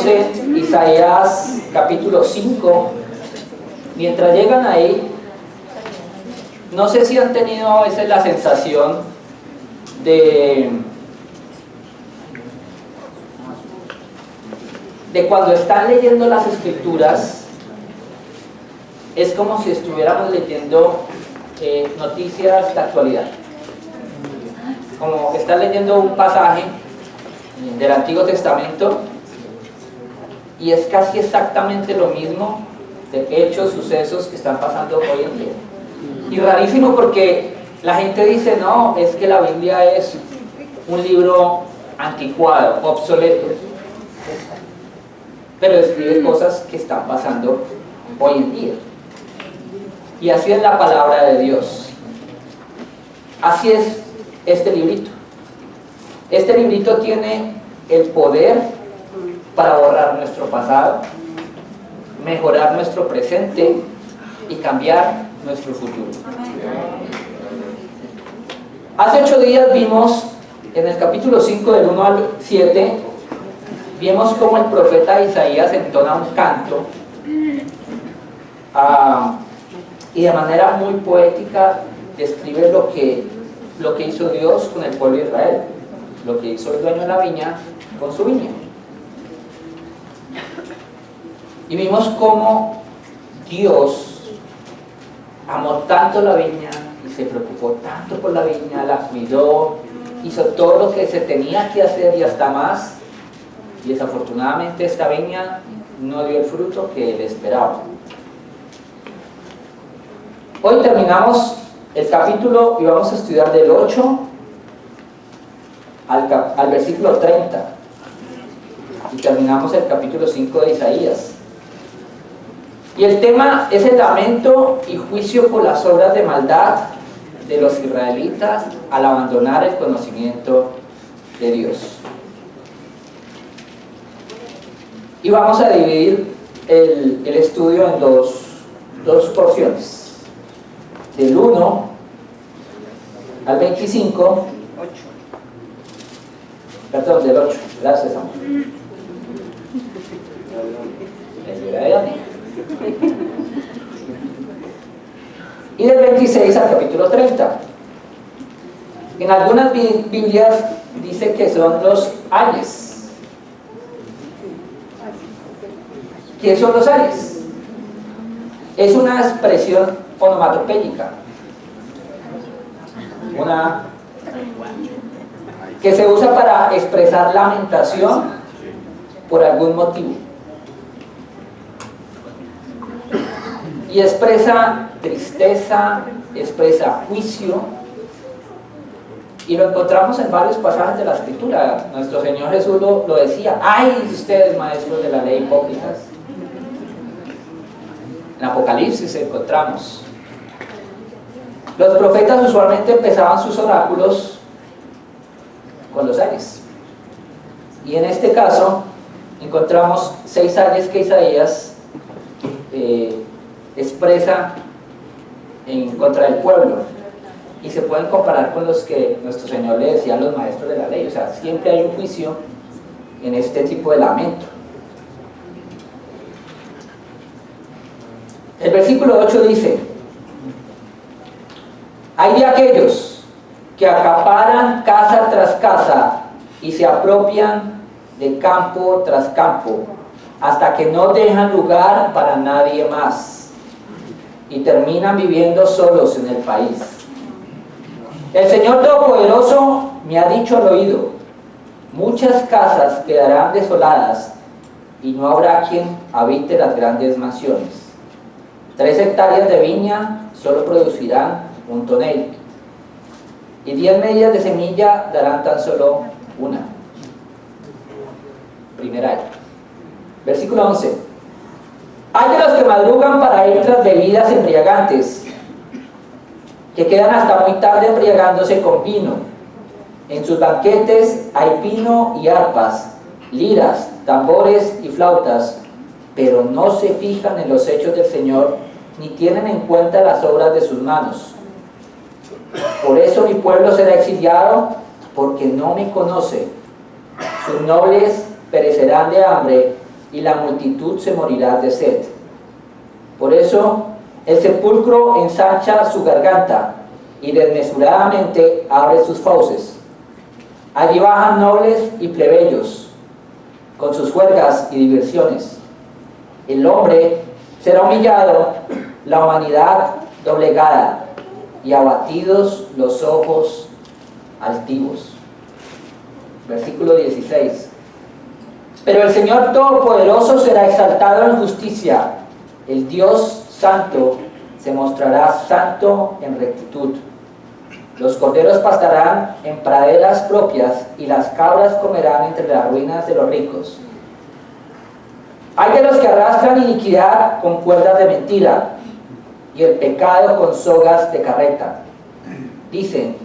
Estamos en Isaías capítulo 5. Mientras llegan ahí, no sé si han tenido a veces la sensación de cuando están leyendo las escrituras, es como si estuviéramos leyendo noticias de actualidad. Como que están leyendo un pasaje del Antiguo Testamento y es casi exactamente lo mismo de hechos, sucesos que están pasando hoy en día. Y rarísimo porque la gente dice, no, es que la Biblia es un libro anticuado, obsoleto, pero escribe cosas que están pasando hoy en día. Y así es la palabra de Dios. Así es este librito. Este librito tiene el poder para borrar nuestro pasado, mejorar nuestro presente y cambiar nuestro futuro. Hace 8 días vimos en el capítulo 5 del 1 al 7, vimos cómo el profeta Isaías entona un canto y de manera muy poética describe lo que hizo Dios con el pueblo de Israel, lo que hizo el dueño de la viña con su viña. Y vimos cómo Dios amó tanto la viña y se preocupó tanto por la viña, la cuidó, hizo todo lo que se tenía que hacer y hasta más, y desafortunadamente esta viña no dio el fruto que él esperaba. Hoy terminamos el capítulo y vamos a estudiar del 8 al versículo 30 y terminamos el capítulo 5 de Isaías. Y el tema es el lamento y juicio por las obras de maldad de los israelitas al abandonar el conocimiento de Dios. Y vamos a dividir el estudio en dos porciones, del 1 al 25, perdón, del 8, gracias amor. Y del 26 al capítulo 30. En algunas Biblias dice que son los ayes. ¿Qué son los ayes? Es una expresión onomatopéyica, que se usa para expresar lamentación por algún motivo. Y expresa tristeza, expresa juicio, y lo encontramos en varios pasajes de la Escritura. Nuestro Señor Jesús lo decía: ¡ay de ustedes, maestros de la ley, hipócritas! En Apocalipsis encontramos. Los profetas usualmente empezaban sus oráculos con los ayes, y en este caso encontramos 6 ayes que Isaías expresa en contra del pueblo, y se pueden comparar con los que nuestro Señor le decía a los maestros de la ley. O sea, siempre hay un juicio en este tipo de lamento. El versículo 8 dice: hay de aquellos que acaparan casa tras casa y se apropian de campo tras campo, hasta que no dejan lugar para nadie más, y terminan viviendo solos en el país. El Señor Todopoderoso me ha dicho al oído: muchas casas quedarán desoladas y no habrá quien habite las grandes mansiones. 3 hectáreas de viña solo producirán un tonel, y 10 medidas de semilla darán tan solo una. Primer año. Versículo 11. Hay de los que madrugan para ir tras bebidas embriagantes, que quedan hasta muy tarde embriagándose con vino. En sus banquetes hay vino y arpas, liras, tambores y flautas, pero no se fijan en los hechos del Señor, ni tienen en cuenta las obras de sus manos. Por eso mi pueblo será exiliado, porque no me conoce. Sus nobles perecerán de hambre y la multitud se morirá de sed. Por eso el sepulcro ensancha su garganta y desmesuradamente abre sus fauces. Allí bajan nobles y plebeyos, con sus juergas y diversiones. El hombre será humillado, la humanidad doblegada, y abatidos los ojos altivos. Versículo 16. Pero el Señor Todopoderoso será exaltado en justicia. El Dios Santo se mostrará santo en rectitud. Los corderos pastarán en praderas propias y las cabras comerán entre las ruinas de los ricos. Hay de los que arrastran iniquidad con cuerdas de mentira y el pecado con sogas de carreta. Dicen,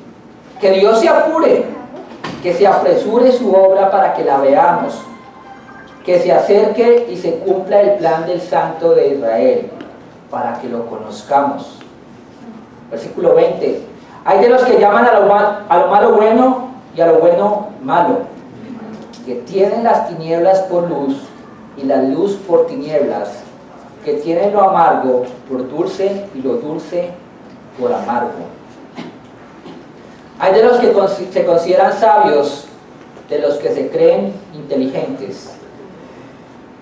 que Dios se apure, que se apresure su obra para que la veamos, que se acerque y se cumpla el plan del Santo de Israel, para que lo conozcamos. Versículo 20. Hay de los que llaman a lo malo bueno y a lo bueno malo, que tienen las tinieblas por luz y la luz por tinieblas, que tienen lo amargo por dulce y lo dulce por amargo. Hay de los que se consideran sabios, de los que se creen inteligentes.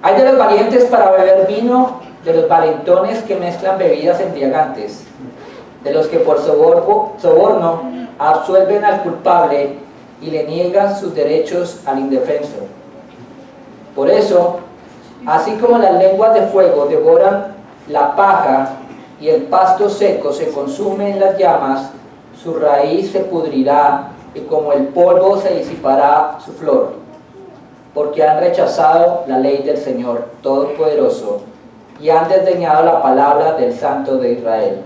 Hay de los valientes para beber vino, de los valentones que mezclan bebidas embriagantes, de los que por soborno absuelven al culpable y le niegan sus derechos al indefenso. Por eso, así como las lenguas de fuego devoran la paja y el pasto seco se consume en las llamas, su raíz se pudrirá y como el polvo se disipará su flor, porque han rechazado la ley del Señor Todopoderoso y han desdeñado la palabra del Santo de Israel.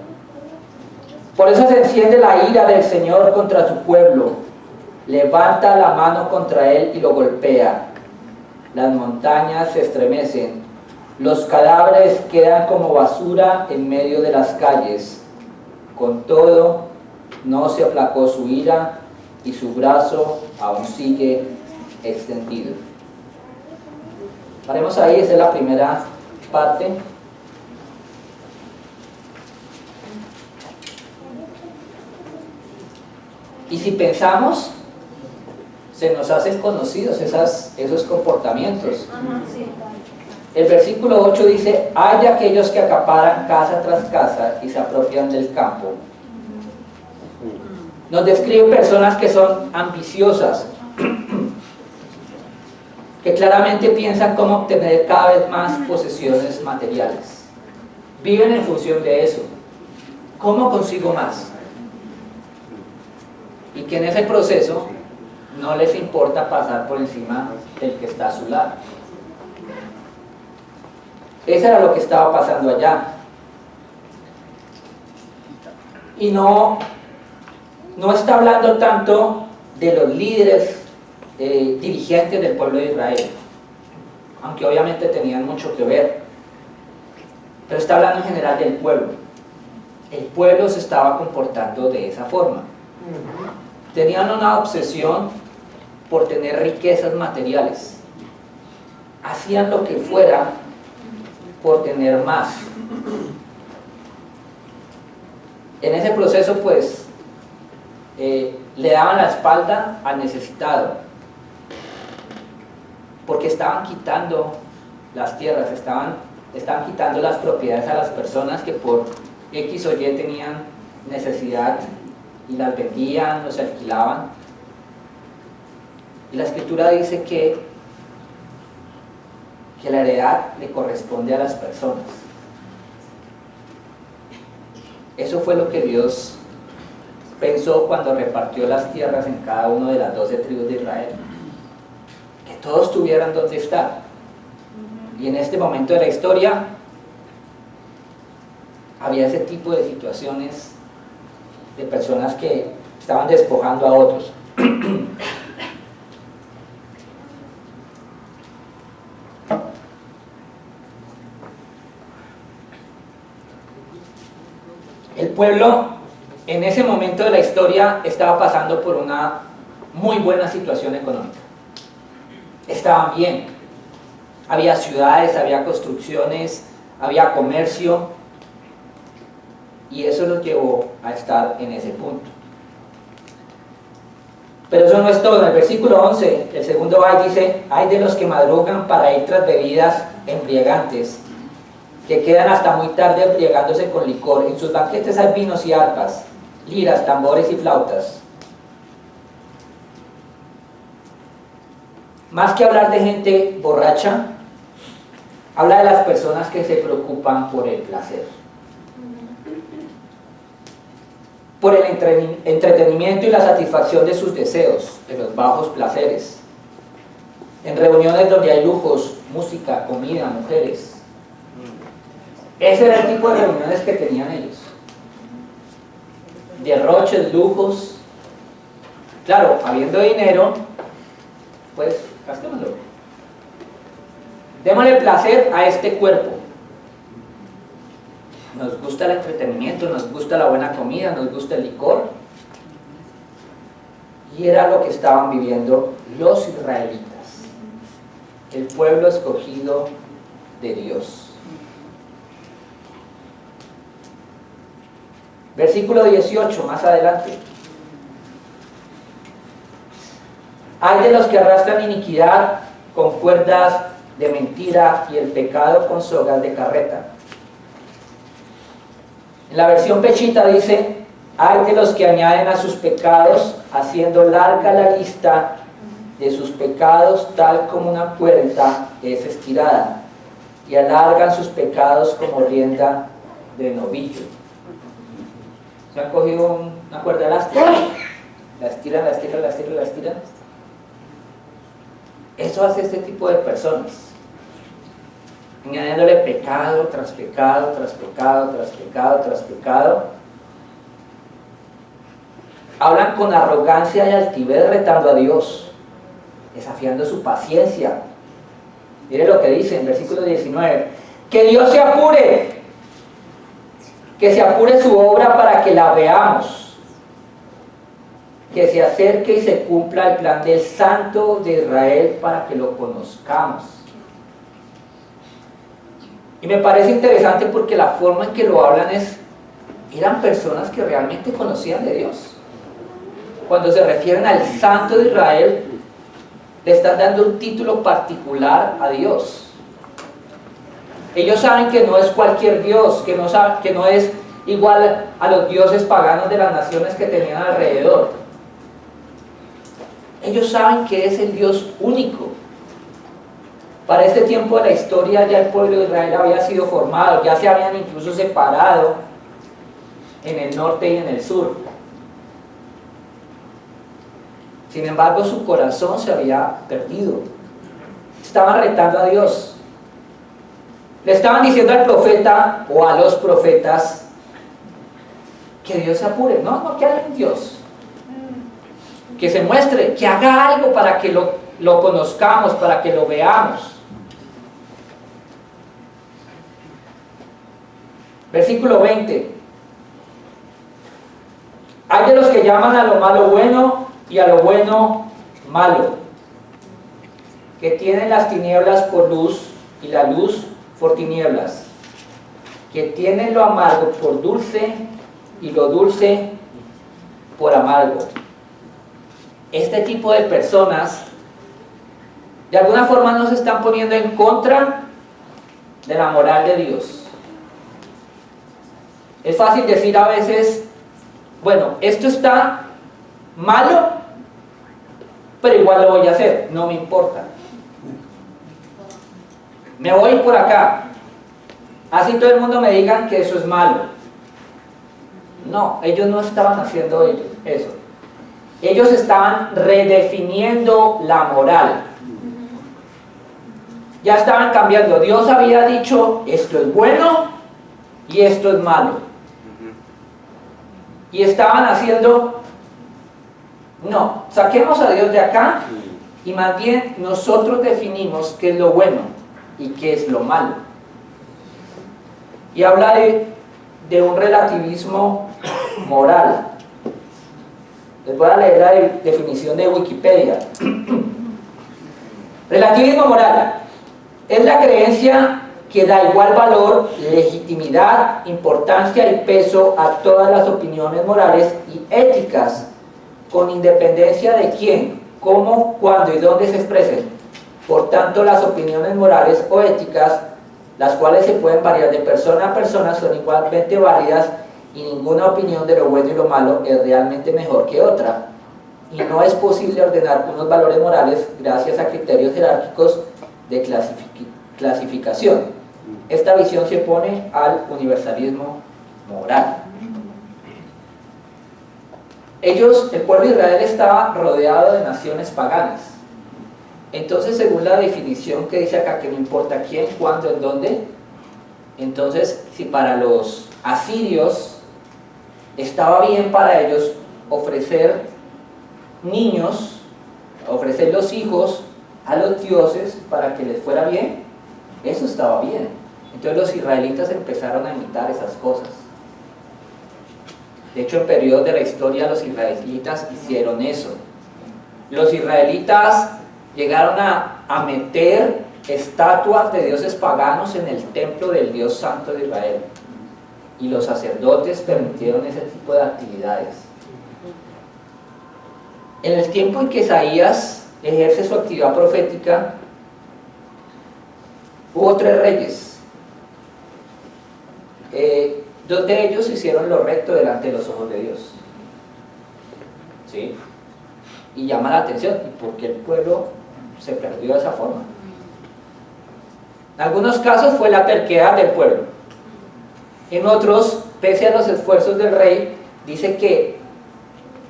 Por eso se enciende la ira del Señor contra su pueblo, levanta la mano contra él y lo golpea. Las montañas se estremecen, los cadáveres quedan como basura en medio de las calles. Con todo, no se aplacó su ira y su brazo aún sigue extendido. Paremos ahí, esa es la primera parte. Y si pensamos, se nos hacen conocidos esos comportamientos. El versículo 8 dice, hay de aquellos que acaparan casa tras casa y se apropian del campo. Nos describe personas que son ambiciosas, que claramente piensan cómo obtener cada vez más posesiones materiales. Viven en función de eso. ¿Cómo consigo más? Y que en ese proceso no les importa pasar por encima del que está a su lado. Eso era lo que estaba pasando allá. Y no está hablando tanto de los líderes dirigentes del pueblo de Israel, aunque obviamente tenían mucho que ver, pero está hablando en general del pueblo. El pueblo se estaba comportando de esa forma. Tenían una obsesión por tener riquezas materiales. Hacían lo que fuera por tener más. En ese proceso, pues, le daban la espalda al necesitado, porque estaban quitando las tierras, estaban quitando las propiedades a las personas que por X o Y tenían necesidad y las vendían o se alquilaban. Y la Escritura dice que la heredad le corresponde a las personas. Eso fue lo que Dios pensó cuando repartió las tierras en cada una de las 12 tribus de Israel. Que todos tuvieran donde estar. Y en este momento de la historia había ese tipo de situaciones de personas que estaban despojando a otros. El pueblo en ese momento de la historia estaba pasando por una muy buena situación económica. Estaban bien. había ciudades, había construcciones, había comercio, y eso los llevó a estar en ese punto. Pero eso no es todo. En el versículo 11, el segundo ay dice: hay de los que madrugan para ir tras bebidas embriagantes, que quedan hasta muy tarde embriagándose con licor. En sus banquetes hay vinos y arpas, liras, tambores y flautas. Más que hablar de gente borracha, habla de las personas que se preocupan por el placer, por el entretenimiento y la satisfacción de sus deseos, de los bajos placeres, en reuniones donde hay lujos, música, comida, mujeres. Ese era el tipo de reuniones que tenían ellos. Derroches, lujos. Claro, habiendo dinero, pues gastémoslo. Démosle placer a este cuerpo. Nos gusta el entretenimiento, nos gusta la buena comida, nos gusta el licor. Y era lo que estaban viviendo los israelitas, el pueblo escogido de Dios. Versículo 18, más adelante. Hay de los que arrastran iniquidad con cuerdas de mentira y el pecado con sogas de carreta. En la versión Pechita dice: hay de los que añaden a sus pecados, haciendo larga la lista de sus pecados, tal como una cuerda es estirada, y alargan sus pecados como rienda de novillo. ¿Se han cogido una cuerda elástica? La estiran, la estiran, la estiran, la estiran. Eso hace este tipo de personas, añadiéndole pecado tras pecado, tras pecado, tras pecado, tras pecado. Hablan con arrogancia y altivez retando a Dios, desafiando su paciencia. Mire lo que dice en versículo 19: que Dios se apure, que se apure su obra para que la veamos, que se acerque y se cumpla el plan del Santo de Israel para que lo conozcamos. Y me parece interesante porque la forma en que lo hablan eran personas que realmente conocían de Dios. Cuando se refieren al Santo de Israel, le están dando un título particular a Dios. Ellos saben que no es cualquier Dios, que no es igual a los dioses paganos de las naciones que tenían alrededor. Ellos saben que es el Dios único. Para este tiempo de la historia ya el pueblo de Israel había sido formado, ya se habían incluso separado en el norte y en el sur. Sin embargo, su corazón se había perdido. Estaban retando a Dios. Le estaban diciendo al profeta o a los profetas que Dios se apure. No, que haya un Dios. Que se muestre, que haga algo para que lo conozcamos, para que lo veamos. Versículo 20. Hay de los que llaman a lo malo bueno y a lo bueno malo, que tienen las tinieblas por luz y la luz por tinieblas, que tienen lo amargo por dulce y lo dulce por amargo. Este tipo de personas de alguna forma no se están poniendo en contra de la moral de Dios. Es fácil decir a veces: bueno, esto está malo, pero igual lo voy a hacer, no me importa. Me voy por acá, así todo el mundo me digan que eso es malo. No, ellos no estaban haciendo eso. Ellos estaban redefiniendo la moral. Ya estaban cambiando. Dios había dicho: esto es bueno y esto es malo. Y estaban haciendo: no, saquemos a Dios de acá y más bien nosotros definimos qué es lo bueno y qué es lo malo. Y habla de un relativismo moral. Les voy a leer la definición de Wikipedia. Relativismo moral Es la creencia que da igual valor, legitimidad, importancia y peso a todas las opiniones morales y éticas, con independencia de quién, cómo, cuándo y dónde se expresen. Por tanto, las opiniones morales o éticas, las cuales se pueden variar de persona a persona, son igualmente válidas y ninguna opinión de lo bueno y lo malo es realmente mejor que otra. Y no es posible ordenar unos valores morales gracias a criterios jerárquicos de clasificación. Esta visión se opone al universalismo moral. El pueblo de Israel estaba rodeado de naciones paganas. Entonces, según la definición que dice acá, que no importa quién, cuándo, en dónde, entonces, si para los asirios estaba bien para ellos ofrecer niños, ofrecer los hijos a los dioses para que les fuera bien, eso estaba bien. Entonces los israelitas empezaron a imitar esas cosas. De hecho, en periodos de la historia los israelitas hicieron eso. Los israelitas llegaron a meter estatuas de dioses paganos en el templo del Dios Santo de Israel. Y los sacerdotes permitieron ese tipo de actividades. En el tiempo en que Isaías ejerce su actividad profética, hubo 3 reyes. 2 de ellos hicieron lo recto delante de los ojos de Dios. ¿Sí? Y llama la atención, ¿y por qué el pueblo se perdió de esa forma? En algunos casos fue la terquedad del pueblo. En otros, pese a los esfuerzos del rey, dice que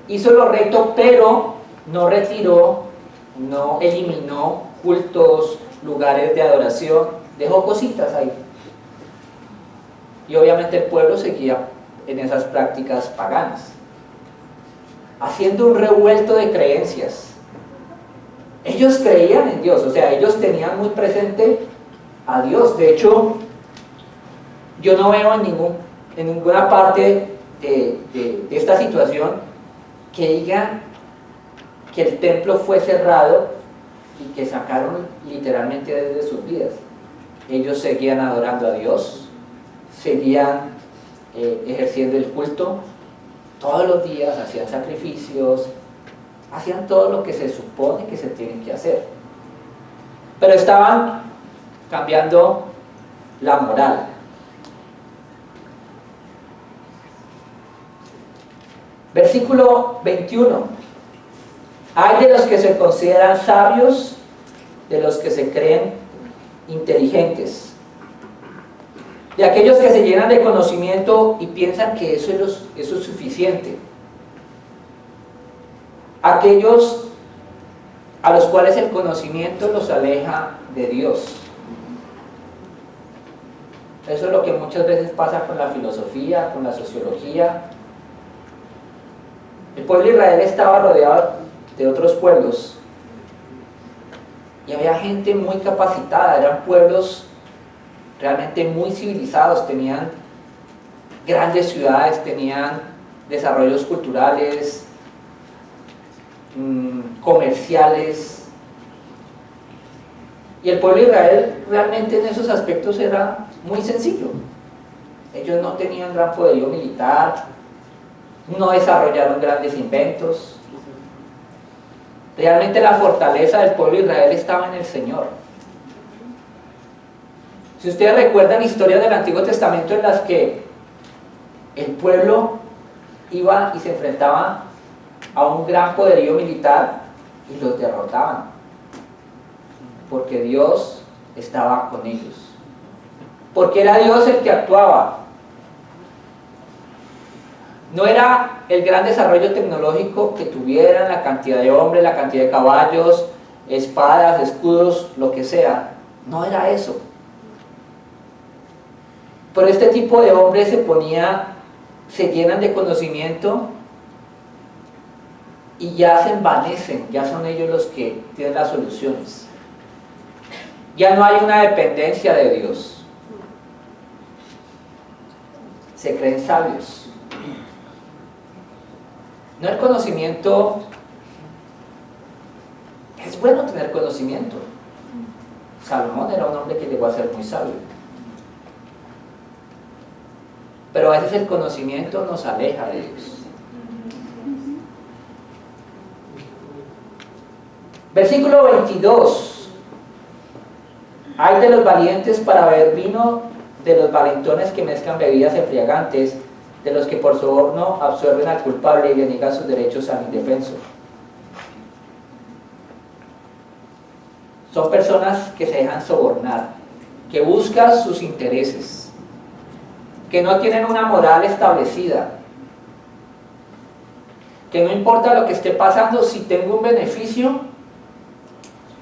hizo lo recto, pero no retiró, no eliminó cultos, lugares de adoración, dejó cositas ahí. Y obviamente el pueblo seguía en esas prácticas paganas, haciendo un revuelto de creencias. Ellos creían en Dios, o sea, ellos tenían muy presente a Dios. De hecho, yo no veo en ninguna parte de esta situación que digan que el templo fue cerrado y que sacaron literalmente desde sus vidas. Ellos seguían adorando a Dios, seguían ejerciendo el culto todos los días, hacían sacrificios, hacían todo lo que se supone que se tiene que hacer, pero estaban cambiando la moral. Versículo 21. Hay de los que se consideran sabios, de los que se creen inteligentes, de aquellos que se llenan de conocimiento y piensan que eso es suficiente, aquellos a los cuales el conocimiento los aleja de Dios. Eso es lo que muchas veces pasa con la filosofía, con la sociología. El pueblo de Israel estaba rodeado de otros pueblos y había gente muy capacitada, eran pueblos realmente muy civilizados, tenían grandes ciudades, tenían desarrollos culturales, comerciales, y el pueblo de Israel realmente en esos aspectos era muy sencillo. Ellos no tenían gran poderío militar, no desarrollaron grandes inventos. Realmente la fortaleza del pueblo de Israel estaba en el Señor. Si ustedes recuerdan historias del Antiguo Testamento en las que el pueblo iba y se enfrentaba a un gran poderío militar y los derrotaban, porque Dios estaba con ellos, porque era Dios el que actuaba. No era el gran desarrollo tecnológico que tuvieran, la cantidad de hombres, la cantidad de caballos, espadas, escudos, lo que sea. No era eso. Pero este tipo de hombres se llenan de conocimiento y ya se envanecen, ya son ellos los que tienen las soluciones. Ya no hay una dependencia de Dios. Se creen sabios. No, el conocimiento, es bueno tener conocimiento. Salomón era un hombre que llegó a ser muy sabio. Pero a veces el conocimiento nos aleja de Dios. Versículo 22. Hay de los valientes para beber vino, de los valentones que mezclan bebidas embriagantes, de los que por soborno absorben al culpable y le niegan sus derechos al indefenso. Son personas que se dejan sobornar, que buscan sus intereses, que no tienen una moral establecida, que no importa lo que esté pasando, si tengo un beneficio,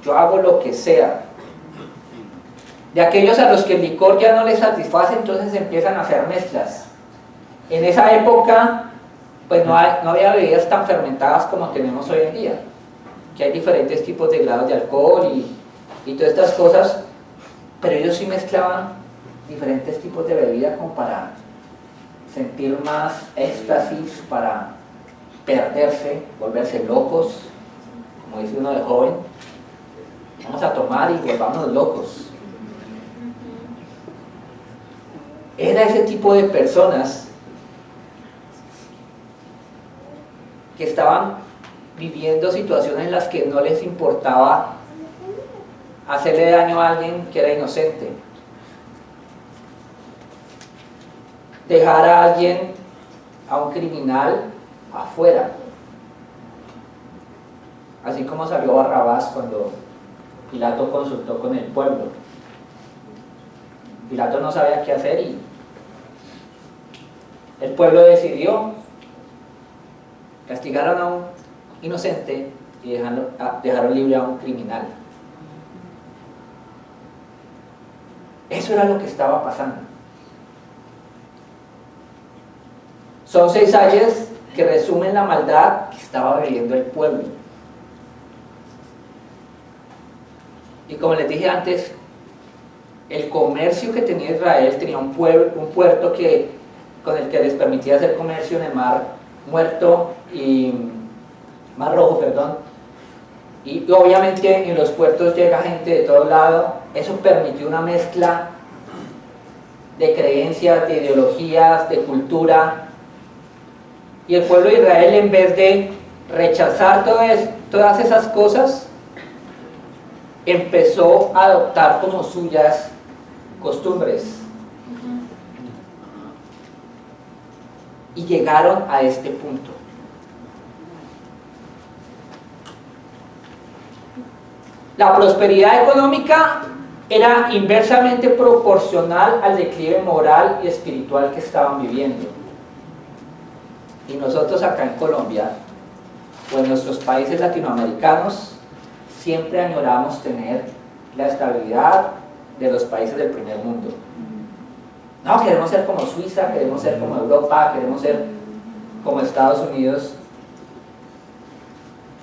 yo hago lo que sea. De aquellos a los que el licor ya no les satisface, entonces empiezan a hacer mezclas. En esa época, pues no había bebidas tan fermentadas como tenemos hoy en día, que hay diferentes tipos de grados de alcohol y todas estas cosas, pero ellos sí mezclaban diferentes tipos de bebida como para sentir más éxtasis, para perderse, volverse locos, como dice uno de joven, vamos a tomar y volvámonos locos. Era ese tipo de personas que estaban viviendo situaciones en las que no les importaba hacerle daño a alguien que era inocente, dejar a alguien, a un criminal, afuera, así como salió Barrabás cuando Pilato consultó con el pueblo. Pilato no sabía qué hacer y el pueblo decidió, castigaron a un inocente y dejaron libre a un criminal. Eso era lo que estaba pasando. Son 6 ayes que resumen la maldad que estaba viviendo el pueblo. Y como les dije antes, el comercio que tenía Israel tenía un puerto con el que les permitía hacer comercio en el mar muerto y mar rojo, y obviamente en los puertos llega gente de todo lado. Eso permitió una mezcla de creencias, de ideologías, de cultura, y el pueblo de Israel, en vez de rechazar todas esas cosas, empezó a adoptar como suyas costumbres. Y llegaron a este punto. La prosperidad económica era inversamente proporcional al declive moral y espiritual que estaban viviendo. Y nosotros acá en Colombia, o en nuestros países latinoamericanos, siempre añoramos tener la estabilidad de los países del primer mundo. No, queremos ser como Suiza, queremos ser como Europa, queremos ser como Estados Unidos.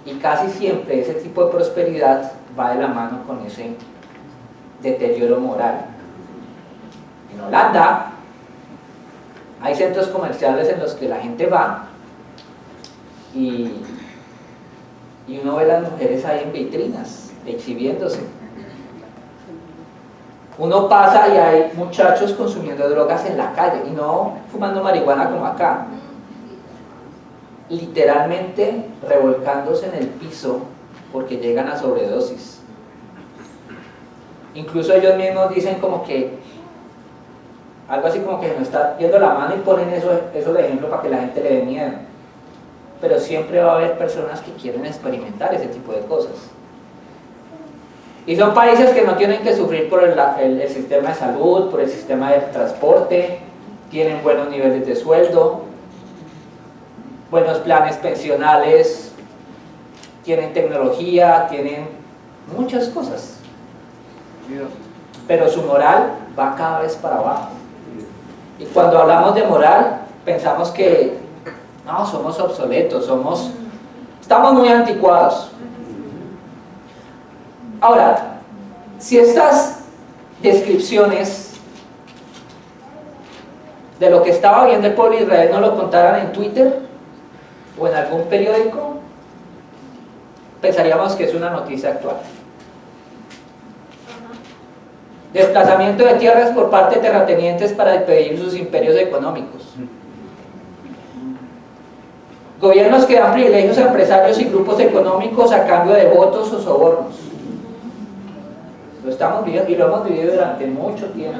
Y casi siempre ese tipo de prosperidad va de la mano con ese deterioro moral. En Holanda hay centros comerciales en los que la gente va y uno ve a las mujeres ahí en vitrinas, exhibiéndose. Uno pasa y hay muchachos consumiendo drogas en la calle y no fumando marihuana como acá, literalmente revolcándose en el piso porque llegan a sobredosis. Incluso ellos mismos dicen como que algo así como que se nos está yendo la mano y ponen eso de ejemplo para que la gente le dé miedo. Pero siempre va a haber personas que quieren experimentar ese tipo de cosas. Y son países que no tienen que sufrir por el sistema de salud, por el sistema de transporte, tienen buenos niveles de sueldo, buenos planes pensionales, tienen tecnología, tienen muchas cosas. Pero su moral va cada vez para abajo. Y cuando hablamos de moral, pensamos que no, somos obsoletos, estamos muy anticuados. Ahora, si estas descripciones de lo que estaba viendo el pueblo de Israel no lo contaran en Twitter o en algún periódico, pensaríamos que es una noticia actual. Desplazamiento de tierras por parte de terratenientes para expedir sus imperios económicos. Gobiernos que dan privilegios a empresarios y grupos económicos a cambio de votos o sobornos. Lo estamos viviendo y lo hemos vivido durante mucho tiempo.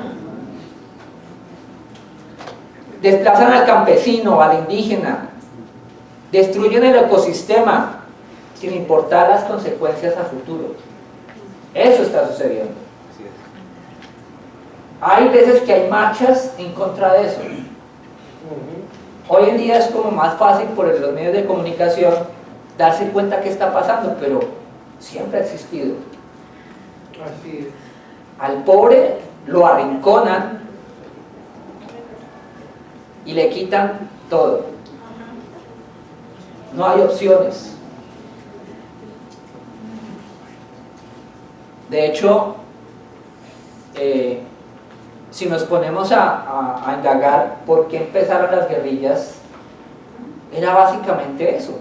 Desplazan al campesino, al indígena, destruyen el ecosistema sin importar las consecuencias a futuro. Eso está sucediendo. Hay veces que hay marchas en contra de eso. Hoy en día es como más fácil por los medios de comunicación darse cuenta que está pasando, pero siempre ha existido. Así es. Al pobre lo arrinconan y le quitan todo. No hay opciones. De hecho, si nos ponemos a indagar por qué empezaron las guerrillas, era básicamente eso.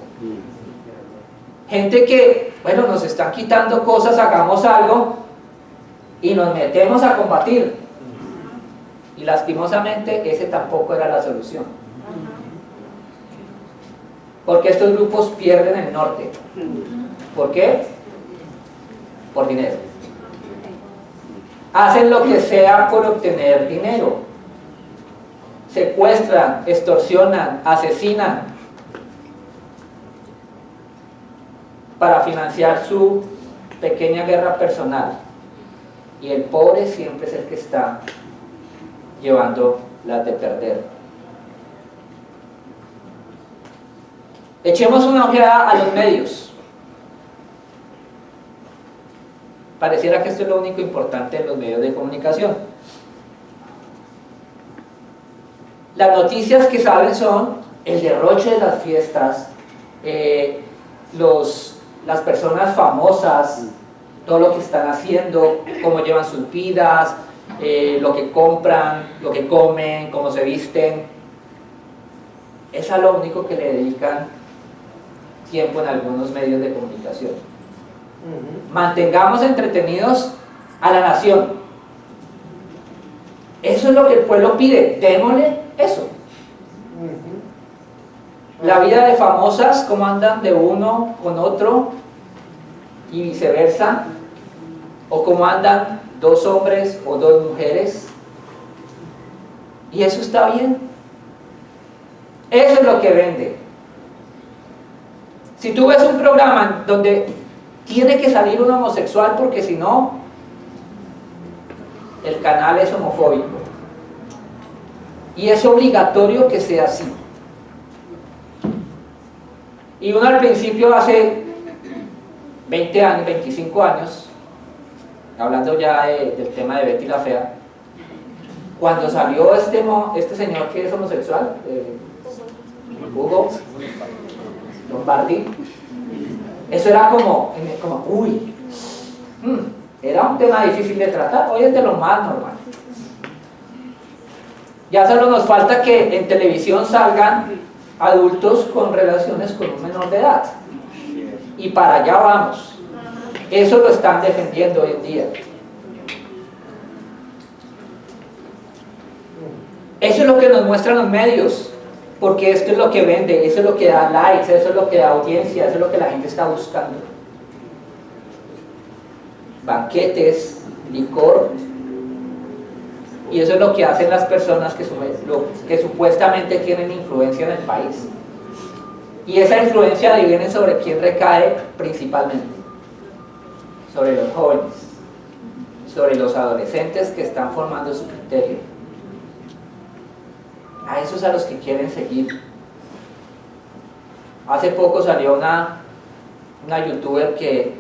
Gente que, bueno, nos están quitando cosas, hagamos algo y nos metemos a combatir. Y lastimosamente ese tampoco era la solución. Porque estos grupos pierden el norte. ¿Por qué? Por dinero. Hacen lo que sea por obtener dinero. Secuestran, extorsionan, asesinan para financiar su pequeña guerra personal. Y el pobre siempre es el que está llevando las de perder. Echemos una ojeada a los medios. Pareciera que esto es lo único importante en los medios de comunicación. Las noticias que salen son el derroche de las fiestas, las personas famosas, todo lo que están haciendo, cómo llevan sus vidas, lo que compran, lo que comen, cómo se visten. Es a lo único que le dedican tiempo en algunos medios de comunicación. Mantengamos entretenidos a la nación. Eso es lo que el pueblo pide, démosle eso. La vida de famosas, cómo andan de uno con otro y viceversa, o cómo andan dos hombres o dos mujeres, y eso está bien. Eso es lo que vende. Si tú ves un programa donde tiene que salir un homosexual porque si no, el canal es homofóbico. Y es obligatorio que sea así. Y uno al principio, hace 20 años, 25 años, hablando ya del tema de Betty la Fea, cuando salió este señor que es homosexual, Hugo Lombardi, eso era como uy, era un tema difícil de tratar. Hoy es de lo más normal. Ya solo nos falta que en televisión salgan adultos con relaciones con un menor de edad, y para allá vamos. Eso lo están defendiendo hoy en día. Eso es lo que nos muestran los medios, porque esto es lo que vende, eso es lo que da likes, eso es lo que da audiencia, eso es lo que la gente está buscando. Banquetes, licor, y eso es lo que hacen las personas que supuestamente tienen influencia en el país. Y esa influencia viene sobre quién recae principalmente. Sobre los jóvenes, sobre los adolescentes que están formando su criterio. A esos a los que quieren seguir. Hace poco salió una youtuber que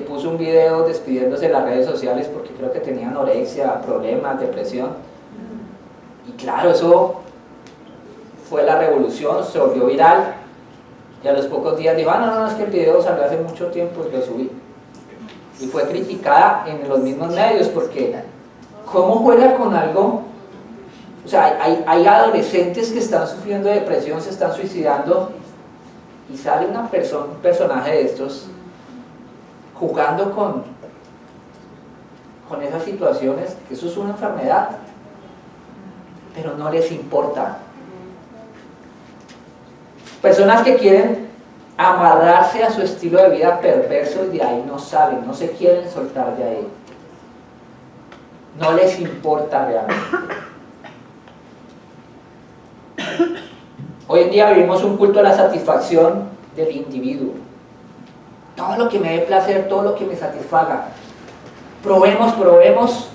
puso un video despidiéndose de las redes sociales porque creo que tenía anorexia, problemas, depresión. Y claro, eso fue la revolución, se volvió viral. Y a los pocos días dijo, no, es que el video salió hace mucho tiempo y lo subí. Y fue criticada en los mismos medios porque ¿cómo juega con algo? O sea, hay adolescentes que están sufriendo depresión, se están suicidando, y sale un personaje de estos jugando con esas situaciones, que eso es una enfermedad, pero no les importa. Personas que quieren amarrarse a su estilo de vida perverso y de ahí no salen, no se quieren soltar de ahí. No les importa realmente. Hoy en día vivimos un culto a la satisfacción del individuo. Todo lo que me dé placer, todo lo que me satisfaga. Probemos.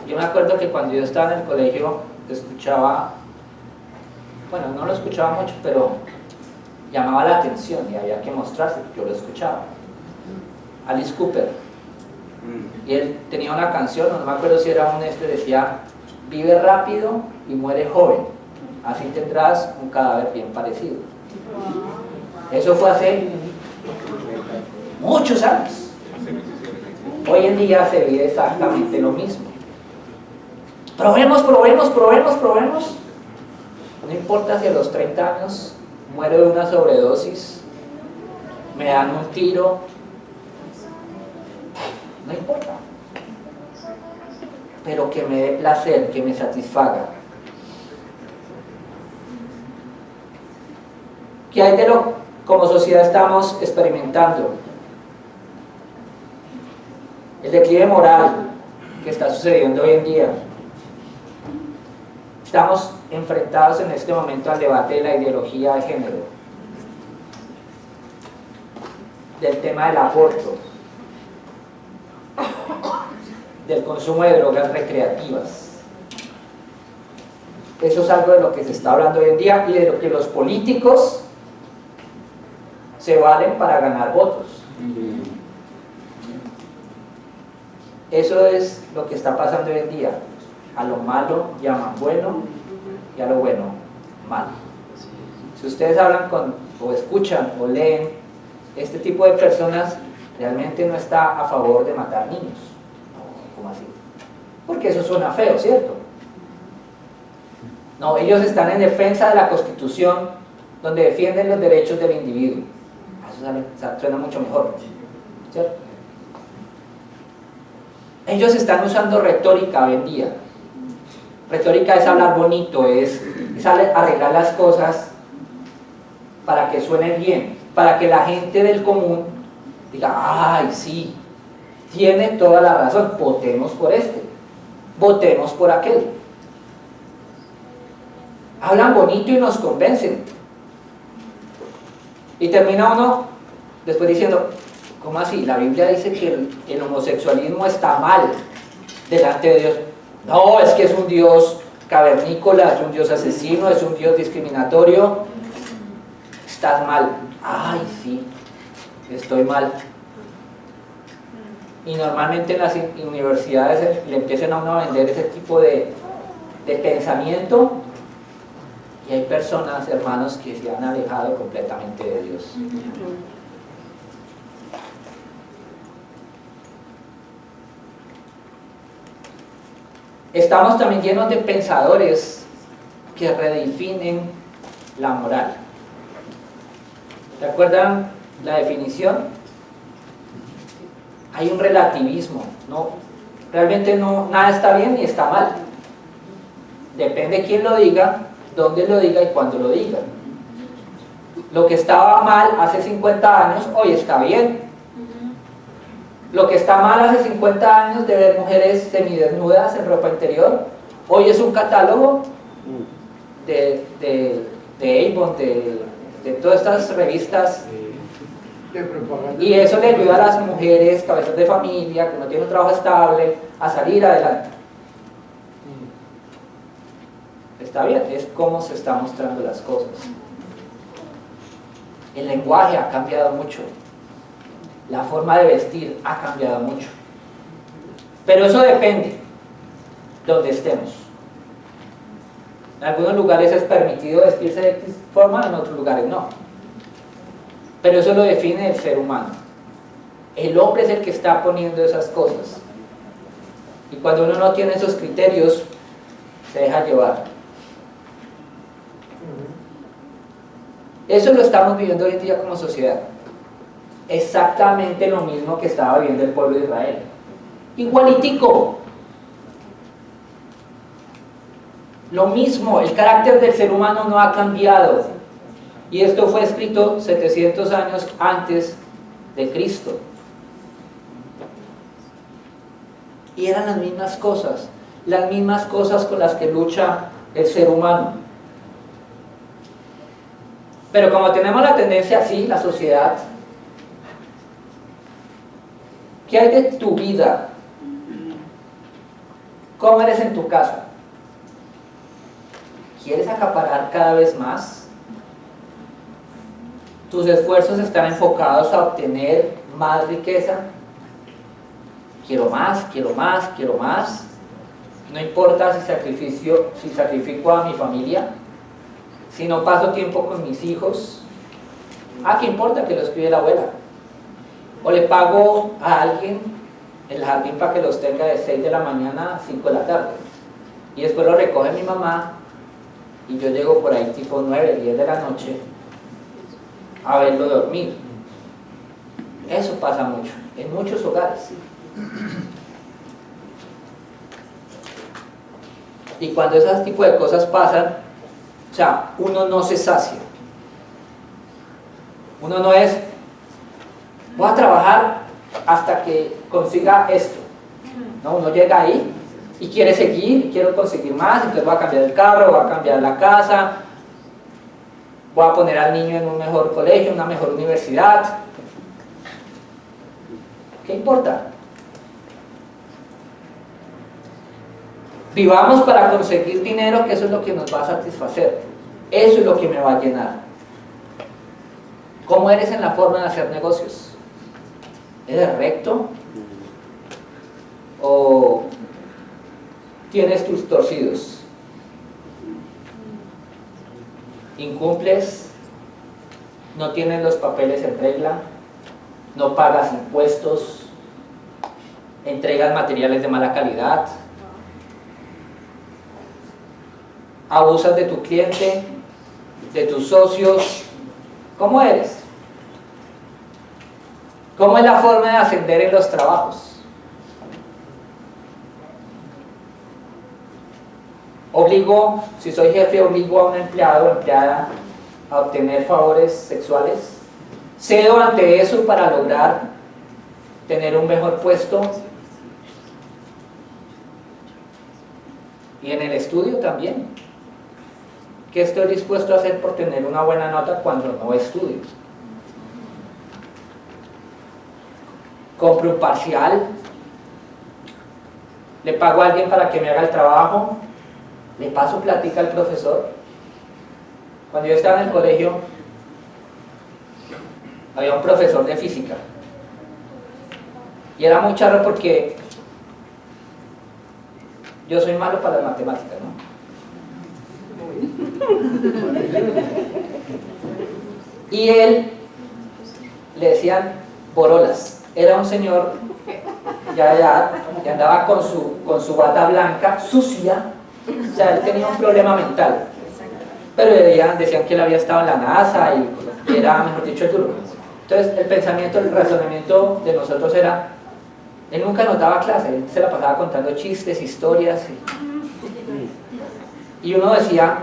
Yo me acuerdo que cuando yo estaba en el colegio escuchaba, bueno, no lo escuchaba mucho, pero llamaba la atención y había que mostrarse, yo lo escuchaba. Alice Cooper. Y él tenía una canción, no me acuerdo si era decía, vive rápido y muere joven, así tendrás un cadáver bien parecido. Eso fue hace muchos años. Hoy en día se vive exactamente lo mismo. Probemos. No importa si a los 30 años muero de una sobredosis, me dan un tiro, no importa. Pero que me dé placer, que me satisfaga. ¿Qué hay de lo como sociedad estamos experimentando? El declive moral que está sucediendo hoy en día. Estamos enfrentados en este momento al debate de la ideología de género, del tema del aborto, del consumo de drogas recreativas. Eso es algo de lo que se está hablando hoy en día y de lo que los políticos se valen para ganar votos. Eso es lo que está pasando hoy en día. A lo malo llaman bueno y a lo bueno malo. Si ustedes hablan con, o escuchan o leen, este tipo de personas realmente no está a favor de matar niños. ¿Cómo así? Porque eso suena feo, ¿cierto? No, ellos están en defensa de la Constitución, donde defienden los derechos del individuo. Eso suena mucho mejor, ¿cierto? Ellos están usando retórica hoy en día. Retórica es hablar bonito, es arreglar las cosas para que suenen bien, para que la gente del común diga, ay, sí, tiene toda la razón, votemos por este, votemos por aquel. Hablan bonito y nos convencen. Y termina uno después diciendo, ¿cómo así? La Biblia dice que el homosexualismo está mal delante de Dios. No, es que es un Dios cavernícola, es un Dios asesino, es un Dios discriminatorio. Estás mal. Ay, sí, estoy mal. Y normalmente en las universidades le empiezan a uno a vender ese tipo de pensamiento, y hay personas, hermanos, que se han alejado completamente de Dios. Estamos también llenos de pensadores que redefinen la moral. ¿Recuerdan la definición? Hay un relativismo, ¿no? Realmente nada está bien ni está mal. Depende quién lo diga, dónde lo diga y cuándo lo diga. Lo que estaba mal hace 50 años, hoy está bien. Lo que está mal hace 50 años de ver mujeres semidesnudas en ropa interior, hoy es un catálogo de Avon, de todas estas revistas, y eso le ayuda a las mujeres, cabezas de familia, que no tienen un trabajo estable, a salir adelante. Está bien, es como se están mostrando las cosas. El lenguaje ha cambiado mucho. La forma de vestir ha cambiado mucho. Pero eso depende de donde estemos. En algunos lugares es permitido vestirse de X forma, en otros lugares no. Pero eso lo define el ser humano. El hombre es el que está poniendo esas cosas. Y cuando uno no tiene esos criterios, se deja llevar. Eso lo estamos viviendo hoy en día como sociedad. exactamente lo mismo que estaba viviendo el pueblo de Israel. Igualitico. Lo mismo, el carácter del ser humano no ha cambiado. Y esto fue escrito 700 años antes de Cristo. Y eran las mismas cosas con las que lucha el ser humano. Pero como tenemos la tendencia así, la sociedad, ¿qué hay de tu vida? ¿Cómo eres en tu casa? ¿Quieres acaparar cada vez más? ¿Tus esfuerzos están enfocados a obtener más riqueza? Quiero más, quiero más, quiero más. No importa si sacrifico a mi familia, si no paso tiempo con mis hijos. ¿Qué importa que lo escribe la abuela? O le pago a alguien el jardín para que los tenga de 6 de la mañana a 5 de la tarde. Y después lo recoge mi mamá y yo llego por ahí tipo 9, 10 de la noche a verlo dormir. Eso pasa mucho, en muchos hogares. Y cuando ese tipo de cosas pasan, o sea, uno no se sacia. Uno no es, voy a trabajar hasta que consiga esto. No, uno llega ahí y quiere seguir, quiero conseguir más, entonces voy a cambiar el carro, voy a cambiar la casa, voy a poner al niño en un mejor colegio, una mejor universidad. ¿Qué importa? Vivamos para conseguir dinero, que eso es lo que nos va a satisfacer. Eso es lo que me va a llenar. ¿Cómo eres en la forma de hacer negocios? ¿Eres recto? ¿O tienes tus torcidos? ¿Incumples? ¿No tienes los papeles en regla? ¿No pagas impuestos? ¿Entregas materiales de mala calidad? ¿Abusas de tu cliente? ¿De tus socios? ¿Cómo eres? ¿Cómo es la forma de ascender en los trabajos? Si soy jefe, obligo a un empleado o empleada a obtener favores sexuales. ¿Cedo ante eso para lograr tener un mejor puesto? Y en el estudio también. ¿Qué estoy dispuesto a hacer por tener una buena nota cuando no estudio? ¿Compro un parcial? ¿Le pago a alguien para que me haga el trabajo? ¿Le paso plática al profesor? Cuando yo estaba en el colegio, había un profesor de física. Y era muy charro porque yo soy malo para las matemáticas, ¿no? Y él le decían Borolas. Era un señor ya que andaba con su bata blanca sucia. O sea, él tenía un problema mental. Pero decían que él había estado en la NASA y era, mejor dicho, el duro. Entonces el pensamiento, el razonamiento de nosotros era, él nunca notaba clase, él se la pasaba contando chistes, historias. Y uno decía,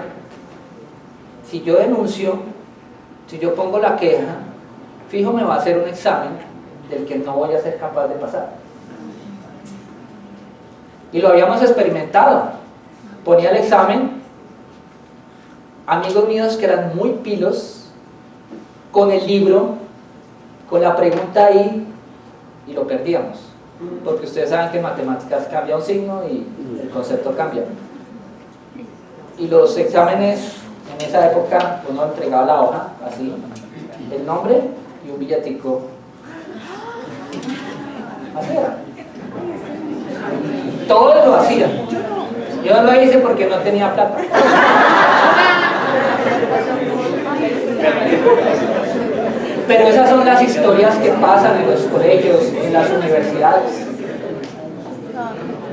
si yo denuncio, si yo pongo la queja, fijo me va a hacer un examen del que no voy a ser capaz de pasar. Y lo habíamos experimentado. Ponía el examen, amigos míos que eran muy pilos, con el libro, con la pregunta ahí, y lo perdíamos. Porque ustedes saben que en matemáticas cambia un signo y el concepto cambia. Y los exámenes, en esa época, uno entregaba la hoja, así, el nombre y un billetico. Así era. Todos lo hacían. Yo lo hice porque no tenía plata. Pero esas son las historias que pasan en los colegios, en las universidades.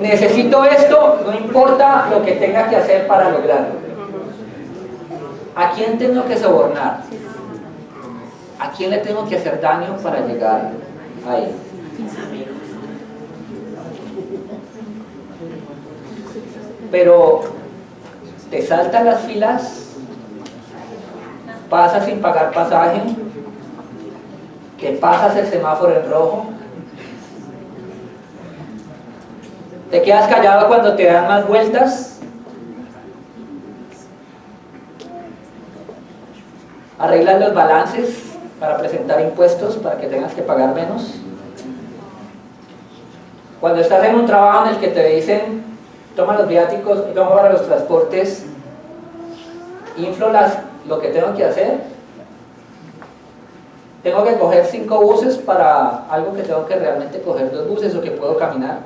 Necesito esto, no importa lo que tenga que hacer para lograrlo. ¿A quién tengo que sobornar? ¿A quién le tengo que hacer daño para llegar a él? Pero te saltan las filas, pasas sin pagar pasaje, te pasas el semáforo en rojo, te quedas callado cuando te dan más vueltas, arreglas los balances para presentar impuestos para que tengas que pagar menos. Cuando estás en un trabajo en el que te dicen toma los viáticos, toma para los transportes, inflo lo que tengo que hacer, tengo que coger 5 buses para algo que tengo que realmente coger 2 buses o que puedo caminar.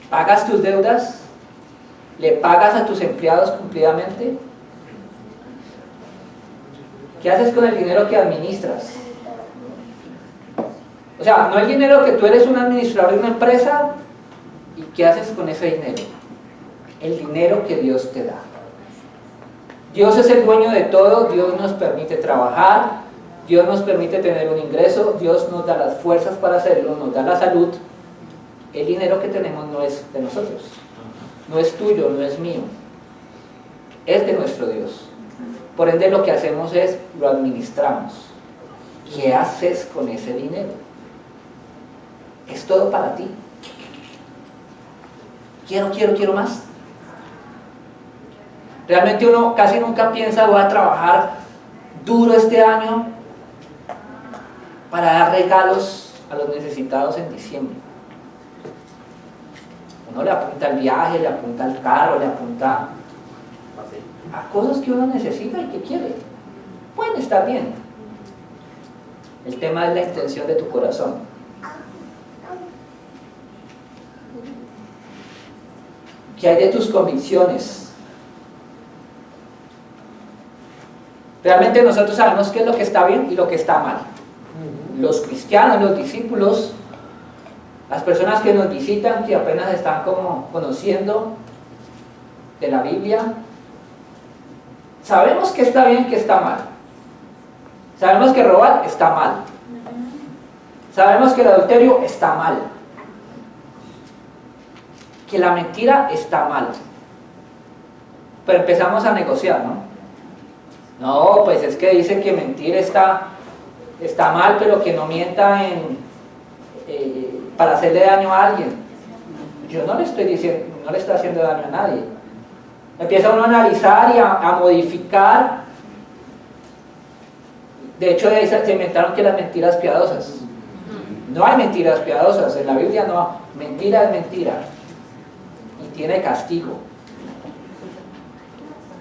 ¿Pagas tus deudas? ¿Le pagas a tus empleados cumplidamente? ¿Qué haces con el dinero que administras? O sea, no el dinero que tú eres un administrador de una empresa y qué haces con ese dinero. El dinero que Dios te da. Dios es el dueño de todo, Dios nos permite trabajar, Dios nos permite tener un ingreso, Dios nos da las fuerzas para hacerlo, nos da la salud. El dinero que tenemos no es de nosotros, no es tuyo, no es mío, es de nuestro Dios. Por ende lo que hacemos es, lo administramos. ¿Qué haces con ese dinero? Es todo para ti. Quiero más. Realmente uno casi nunca piensa, voy a trabajar duro este año para dar regalos a los necesitados en diciembre. Uno le apunta al viaje, le apunta al carro, le apunta a cosas que uno necesita y que quiere. Pueden estar bien. El tema es la intención de tu corazón. ¿Qué hay de tus convicciones? Realmente nosotros sabemos qué es lo que está bien y lo que está mal. Los cristianos, los discípulos, las personas que nos visitan, que apenas están como conociendo de la Biblia, sabemos que está bien, que está mal. Sabemos que robar está mal. Sabemos que el adulterio está mal. Que la mentira está mal. Pero empezamos a negociar, ¿no? No, pues es que dice que mentir está mal, pero que no mienta para hacerle daño a alguien. Yo no le estoy diciendo, no le estoy haciendo daño a nadie. Empieza uno a analizar y a modificar. De hecho, se inventaron que las mentiras piadosas. No hay mentiras piadosas, en la Biblia no. Mentira es mentira. Y tiene castigo.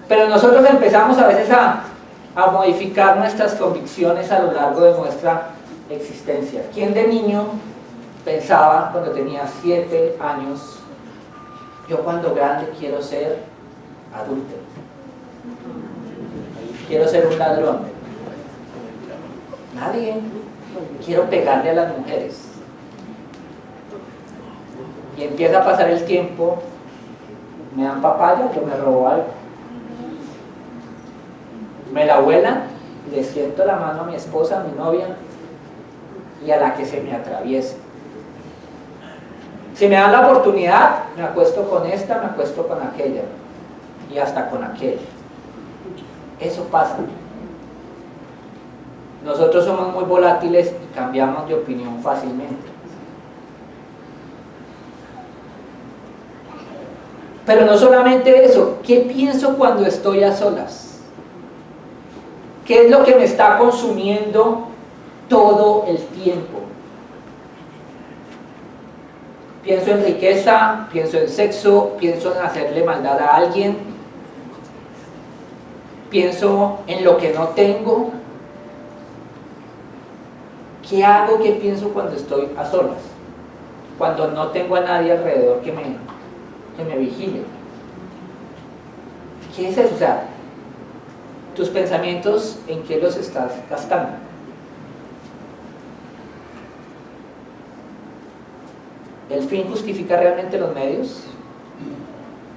Pero nosotros empezamos a veces a modificar nuestras convicciones a lo largo de nuestra existencia. ¿Quién de niño pensaba cuando tenía 7 años, yo cuando grande quiero ser adúltero? Quiero ser un ladrón. Nadie. Quiero pegarle a las mujeres. Y empieza a pasar el tiempo, me dan papaya, yo me robo algo. Me la vuelan, le siento la mano a mi esposa, a mi novia, y a la que se me atraviese. Si me dan la oportunidad, me acuesto con esta, me acuesto con aquella, y hasta con aquel. Eso pasa. Nosotros somos muy volátiles y cambiamos de opinión fácilmente. Pero no solamente eso, ¿qué pienso cuando estoy a solas? ¿Qué es lo que me está consumiendo todo el tiempo? Pienso en riqueza, pienso en sexo, pienso en hacerle maldad a alguien, pienso en lo que no tengo. ¿Qué hago? ¿Qué pienso cuando estoy a solas? Cuando no tengo a nadie alrededor que me vigile. ¿Qué es eso? O sea, tus pensamientos, ¿en qué los estás gastando? ¿El fin justifica realmente los medios?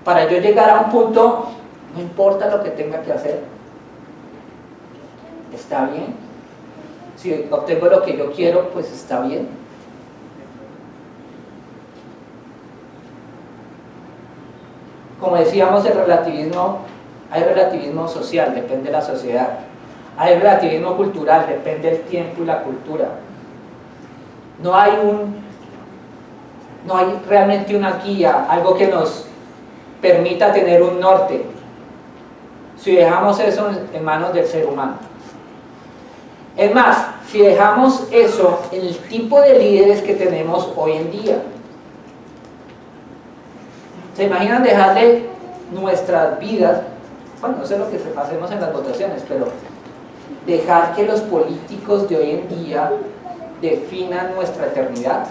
Para yo llegar a un punto No importa lo que tenga que hacer. Está bien. Si obtengo lo que yo quiero, pues está bien. Como decíamos, el relativismo, hay relativismo social, depende de la sociedad. Hay relativismo cultural, depende del tiempo y la cultura. No hay realmente una guía, algo que nos permita tener un norte, si dejamos eso en manos del ser humano. Es más, si dejamos eso en el tipo de líderes que tenemos hoy en día. ¿Se imaginan dejarle nuestras vidas? Bueno, no sé lo que hacemos en las votaciones, pero dejar que los políticos de hoy en día definan nuestra eternidad.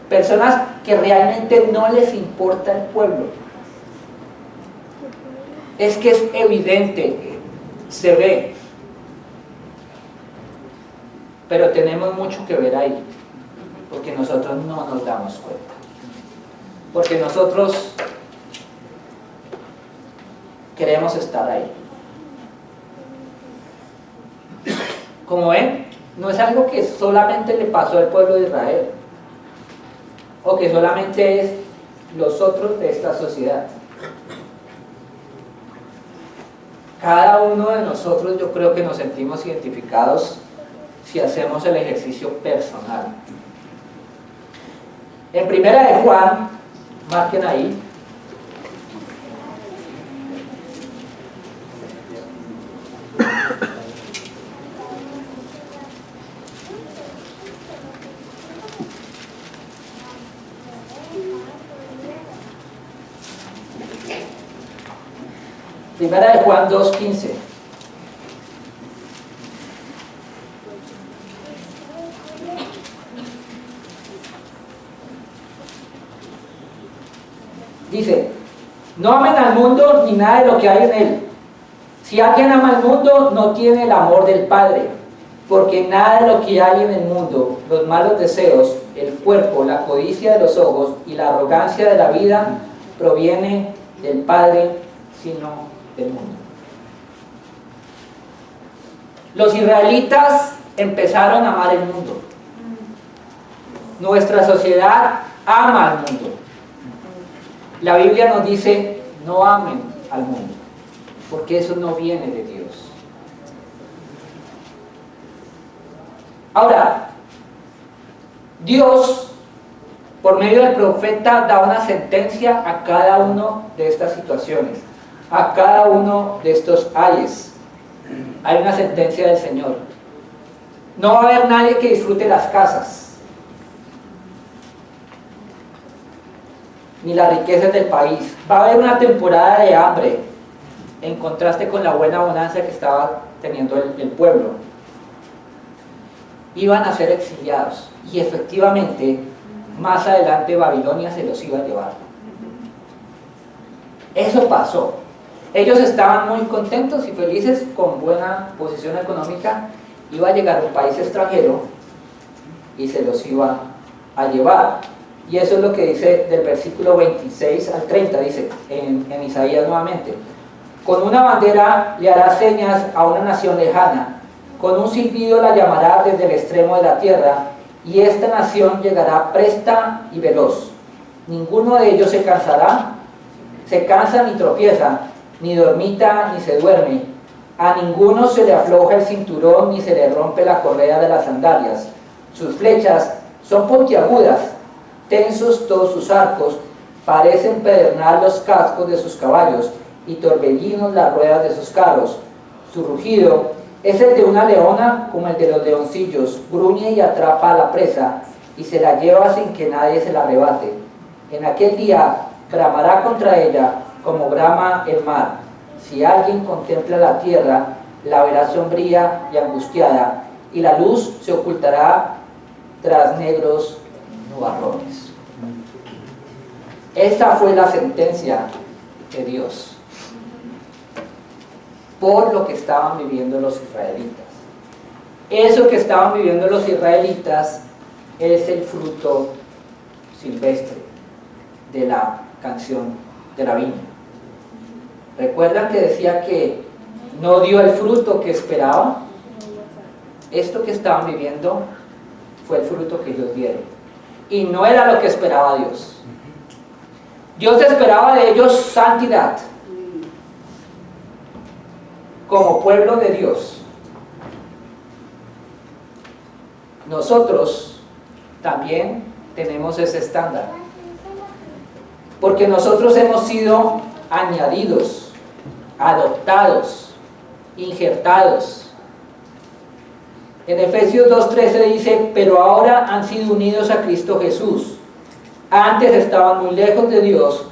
Personas que realmente no les importa el pueblo. Es que es evidente, se ve, pero tenemos mucho que ver ahí, porque nosotros no nos damos cuenta, porque nosotros queremos estar ahí. Como ven, no es algo que solamente le pasó al pueblo de Israel, o que solamente es los otros de esta sociedad. Cada uno de nosotros, yo creo que nos sentimos identificados si hacemos el ejercicio personal. En Primera de Juan, marquen ahí, Primera de Juan 2:15. Dice, no amen al mundo ni nada de lo que hay en él. Si alguien ama al mundo, no tiene el amor del Padre, porque nada de lo que hay en el mundo, los malos deseos, el cuerpo, la codicia de los ojos y la arrogancia de la vida, proviene del Padre, sino del mundo. Los israelitas empezaron a amar el mundo. Nuestra sociedad ama al mundo. La Biblia nos dice, no amen al mundo, porque eso no viene de Dios. Ahora, Dios, por medio del profeta, da una sentencia a cada una de estas situaciones, a cada uno de estos ayes. Hay una sentencia del Señor. No va a haber nadie que disfrute las casas, ni las riquezas del país. Va a haber una temporada de hambre, en contraste con la buena bonanza que estaba teniendo el pueblo. Iban a ser exiliados, y efectivamente, más adelante Babilonia se los iba a llevar. Eso pasó. Ellos estaban muy contentos y felices, con buena posición económica. Iba a llegar un país extranjero y se los iba a llevar. Y eso es lo que dice del versículo 26 al 30, dice en Isaías nuevamente. Con una bandera le hará señas a una nación lejana, con un silbido la llamará desde el extremo de la tierra, y esta nación llegará presta y veloz. Ninguno de ellos se cansa ni tropieza, ni dormita ni se duerme. A ninguno se le afloja el cinturón ni se le rompe la correa de las sandalias. Sus flechas son puntiagudas, tensos todos sus arcos, parecen pedernal los cascos de sus caballos y torbellinos las ruedas de sus carros. Su rugido es el de una leona como el de los leoncillos, gruñe y atrapa a la presa y se la lleva sin que nadie se la arrebate. En aquel día bramará contra ella como brama el mar. Si alguien contempla la tierra, la verá sombría y angustiada, y la luz se ocultará tras negros nubarrones. Esa fue la sentencia de Dios por lo que estaban viviendo los israelitas. Eso que estaban viviendo los israelitas es el fruto silvestre de la canción de la viña. ¿Recuerdan que decía que no dio el fruto que esperaba? Esto que estaban viviendo fue el fruto que ellos dieron. Y no era lo que esperaba Dios. Dios esperaba de ellos santidad. Como pueblo de Dios. Nosotros también tenemos ese estándar. Porque nosotros hemos sido añadidos, adoptados, injertados. En Efesios 2:13 dice, pero ahora han sido unidos a Cristo Jesús. Antes estaban muy lejos de Dios,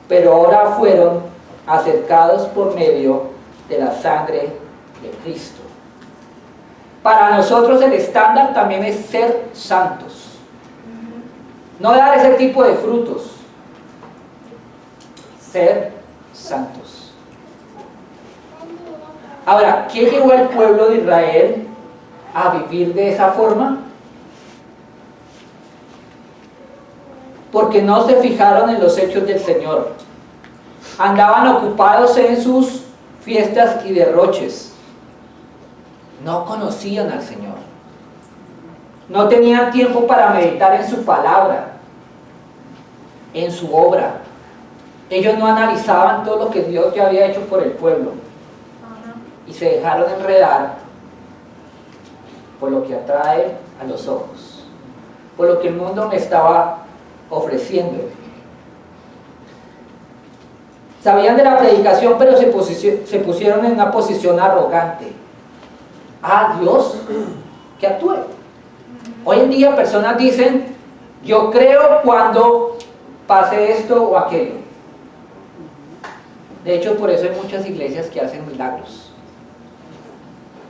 pero ahora fueron acercados por medio de la sangre de Cristo. Para nosotros el estándar también es ser santos. No dar ese tipo de frutos. Ser santos. Ahora, ¿qué llevó al pueblo de Israel a vivir de esa forma? Porque no se fijaron en los hechos del Señor. Andaban ocupados en sus fiestas y derroches. No conocían al Señor. No tenían tiempo para meditar en su palabra, en su obra. Ellos no analizaban todo lo que Dios ya había hecho por el pueblo. Y se dejaron enredar por lo que atrae a los ojos, por lo que el mundo me estaba ofreciendo. Sabían de la predicación, pero se pusieron en una posición arrogante. Dios, que actúe. Hoy en día personas dicen, yo creo cuando pase esto o aquello. De hecho, por eso hay muchas iglesias que hacen milagros.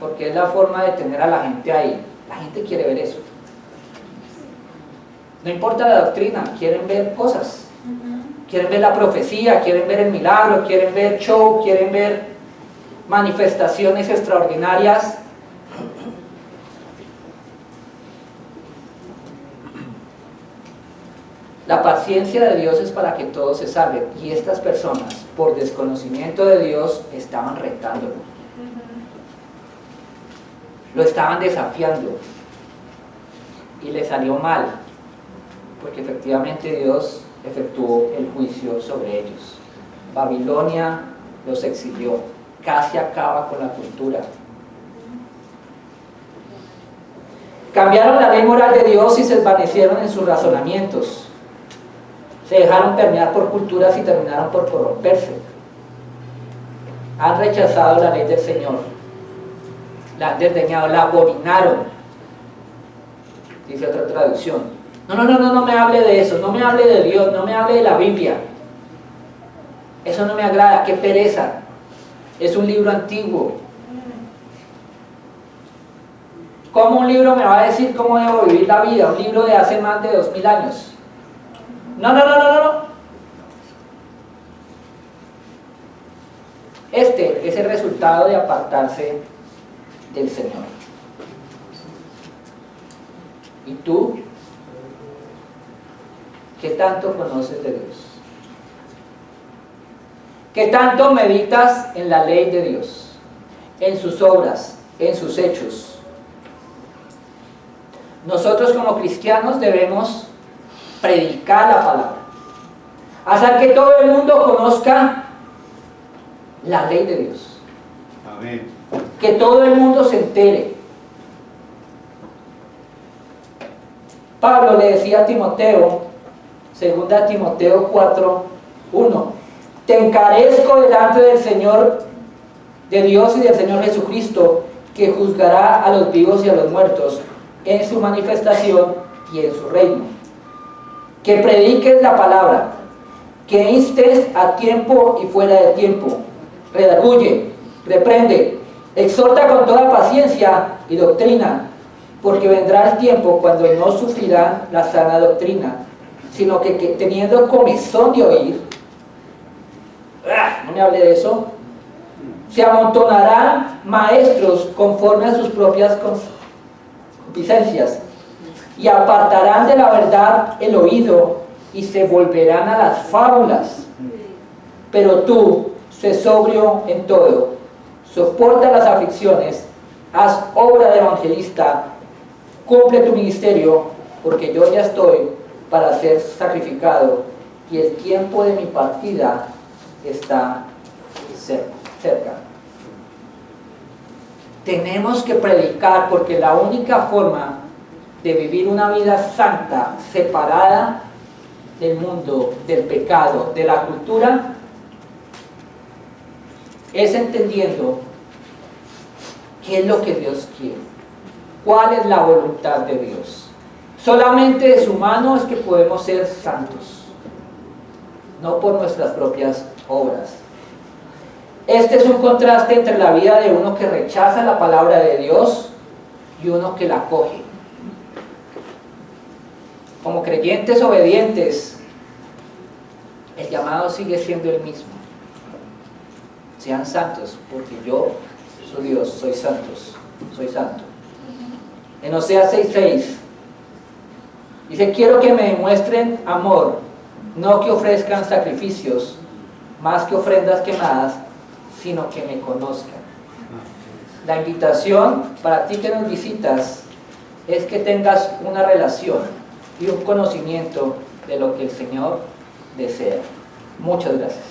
Porque es la forma de tener a la gente ahí. La gente quiere ver eso. No importa la doctrina, quieren ver cosas. Quieren ver la profecía, quieren ver el milagro, quieren ver show, quieren ver manifestaciones extraordinarias. La paciencia de Dios es para que todos se salven. Y estas personas, por desconocimiento de Dios, estaban retándolo. Lo estaban desafiando. Y le salió mal. Porque efectivamente Dios efectuó el juicio sobre ellos. Babilonia los exilió. Casi acaba con la cultura. Cambiaron la ley moral de Dios y se desvanecieron en sus razonamientos. Se dejaron permear por culturas y terminaron por corromperse. Han rechazado la ley del Señor. La han desdeñado, la abominaron. Dice otra traducción. No me hable de eso, no me hable de Dios, no me hable de la Biblia. Eso no me agrada, qué pereza. Es un libro antiguo. ¿Cómo un libro me va a decir cómo debo vivir la vida? Un libro de hace más de 2000 años. No. Este es el resultado de apartarse del Señor. ¿Y tú? ¿Qué tanto conoces de Dios? ¿Qué tanto meditas en la ley de Dios? En sus obras, en sus hechos. Nosotros como cristianos debemos predicar la palabra, hacer que todo el mundo conozca la ley de Dios. Amén. Que todo el mundo se entere. Pablo le decía a Timoteo, 2 Timoteo 4:1, te encarezco delante del Señor, de Dios y del Señor Jesucristo, que juzgará a los vivos y a los muertos en su manifestación y en su reino. Que prediques la palabra, que instes a tiempo y fuera de tiempo, redarguye, reprende, exhorta con toda paciencia y doctrina, porque vendrá el tiempo cuando no sufrirán la sana doctrina, sino que teniendo comezón de oír, no me hable de eso, se amontonarán maestros conforme a sus propias concupiscencias, y apartarán de la verdad el oído y se volverán a las fábulas. Pero tú, sé sobrio en todo, soporta las aflicciones, haz obra de evangelista, cumple tu ministerio, porque yo ya estoy para ser sacrificado y el tiempo de mi partida está cerca. Tenemos que predicar, porque la única forma de vivir una vida santa, separada del mundo, del pecado, de la cultura, es entendiendo qué es lo que Dios quiere, cuál es la voluntad de Dios. Solamente de su mano es que podemos ser santos, no por nuestras propias obras. Este es un contraste entre la vida de uno que rechaza la palabra de Dios y uno que la acoge. Como creyentes obedientes, el llamado sigue siendo el mismo. Sean santos, porque yo soy Dios, soy santo. En Oseas 6:6 dice: quiero que me demuestren amor, no que ofrezcan sacrificios, más que ofrendas quemadas, sino que me conozcan. La invitación para ti que nos visitas es que tengas una relación y un conocimiento de lo que el Señor desea. Muchas gracias.